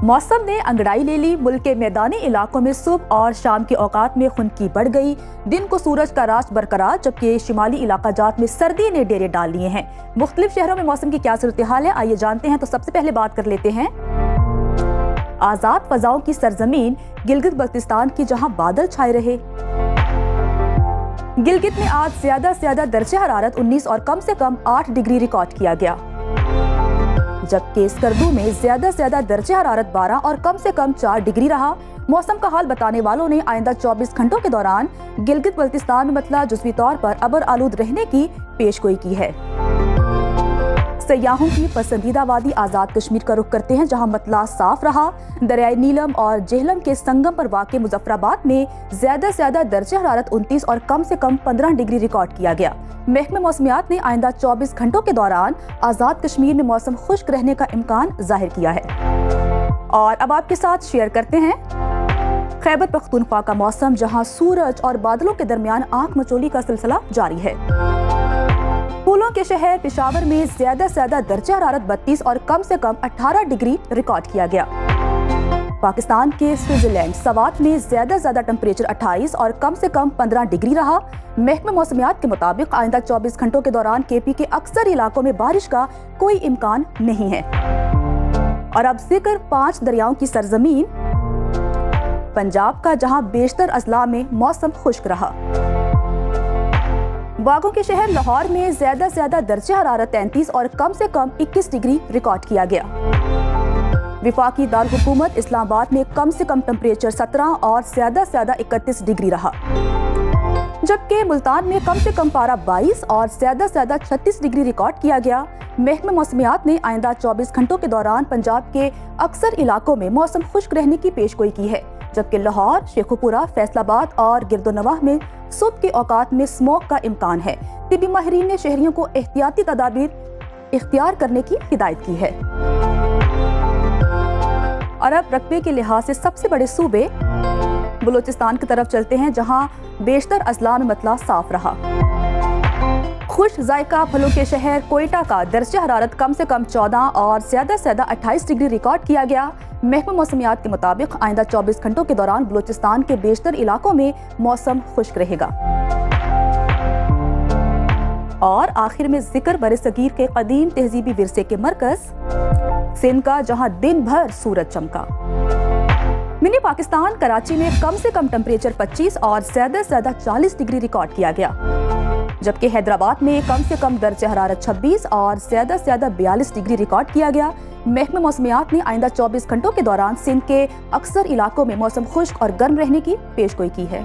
मौसम ने अंगड़ाई ले ली। मुल्क के मैदानी इलाकों में सुबह और शाम के औकात में खुनकी बढ़ गई। दिन को सूरज का राज बरकरार, जबकि शिमाली इलाका जात में सर्दी ने डेरे डाल लिए हैं। मुख्तलिफ शहरों में मौसम की क्या सूरत हाल है, आइए जानते हैं। तो सबसे पहले बात कर लेते हैं आजाद फजाओं की सरजमीन गिलगित बल्तिस्तान की, जहां बादल छाए रहे। गिलगित में आज ज्यादा से ज्यादा दर्जे हरारत 19 और कम से कम 8 डिग्री रिकॉर्ड किया गया, जबकि स्कर्दू में ज्यादा से ज्यादा दर्जे हरारत 12 और कम से कम 4 डिग्री रहा। मौसम का हाल बताने वालों ने आइंदा 24 घंटों के दौरान गिलगित बल्तिस्तान में मतला जुज़वी तौर पर अबर आलूद रहने की पेशगोई की है। सयाहों की पसंदीदा वादी आजाद कश्मीर का रुख करते हैं, जहां मतला साफ रहा। दरियाई नीलम और जेहलम के संगम पर वाक़े मुजफ्फराबाद में ज्यादा से ज्यादा दर्जे हरारत 29 और कम से कम 15 डिग्री रिकॉर्ड किया गया। महकमे मौसमियात ने आइंदा 24 घंटों के दौरान आजाद कश्मीर में मौसम खुश्क रहने का इम्कान जाहिर किया है। और अब आपके साथ शेयर करते हैं खैबर पख्तूनख्वा का मौसम, जहां सूरज और बादलों के दरमियान आंख मचोली का सिलसिला जारी है। फूलों के शहर पेशावर में ज्यादा से ज्यादा दर्जे हरारत 32 और कम से कम 18 डिग्री रिकॉर्ड किया गया। पाकिस्तान के स्विट्जरलैंड सवात में ज्यादा से ज्यादा टेम्परेचर 28 और कम से कम 15 डिग्री रहा। महकमे मौसमियात के मुताबिक आइंदा 24 घंटों के दौरान केपी के अक्सर इलाकों में बारिश का कोई इम्कान नहीं है। और अब जिक्र 5 दरियाओं की सरजमीन पंजाब का, जहां बेशतर अजला में मौसम खुश्क रहा। बागों के शहर लाहौर में ज्यादा से ज्यादा दर्जे हरारत 33 और कम से कम 21 डिग्री रिकॉर्ड किया गया। विफाकी दारुल हुकूमत इस्लामाबाद में कम से कम टेम्परेचर 17 और ज्यादा से ज्यादा 31 डिग्री रहा, जबकि मुल्तान में कम से कम पारा 22 और ज्यादा से ज्यादा 36 डिग्री रिकॉर्ड किया गया। महकमे मौसमियात ने आइंदा 24 घंटों के दौरान पंजाब के अक्सर इलाकों में मौसम खुश्क रहने की पेशगोई की है, जबकि लाहौर, शेखुपुरा, फैसलाबाद और गिरदोनवाह में सुबह के औकात में स्मोक का इम्कान है। तिबी माहिरीन ने शहरियों को एहतियाती तदाबीर इख्तियार करने की हिदायत की है। और अब रकबे के लिहाज से सबसे बड़े सूबे बलूचिस्तान की तरफ चलते हैं, जहां बेशतर अजला में मतला साफ रहा। खुश जायका फलों के शहर कोयटा का दर्जे हरारत कम से कम 14 और ज्यादा से ज्यादा 28 डिग्री रिकॉर्ड किया गया। महकमा मौसमियात के मुताबिक आइंदा 24 घंटों के दौरान बलूचिस्तान के बेशतर इलाकों में मौसम खुश्क रहेगा। और आखिर में जिक्र बरसगीर के कदीम तहजीबी विरसे के मरकज सिंध का, जहां दिन भर सूरज चमका। मिनी पाकिस्तान कराची में कम से कम टेम्परेचर 25 और ज्यादा से ज्यादा 40 डिग्री रिकॉर्ड किया गया, जबकि हैदराबाद में कम से कम दर्जे हरारत 26 और ज्यादा से ज्यादा 42 डिग्री रिकॉर्ड किया गया। महकमे मौसमियात ने आइंदा 24 घंटों के दौरान सिंध के अक्सर इलाकों में मौसम खुश्क और गर्म रहने की पेशगोई की है।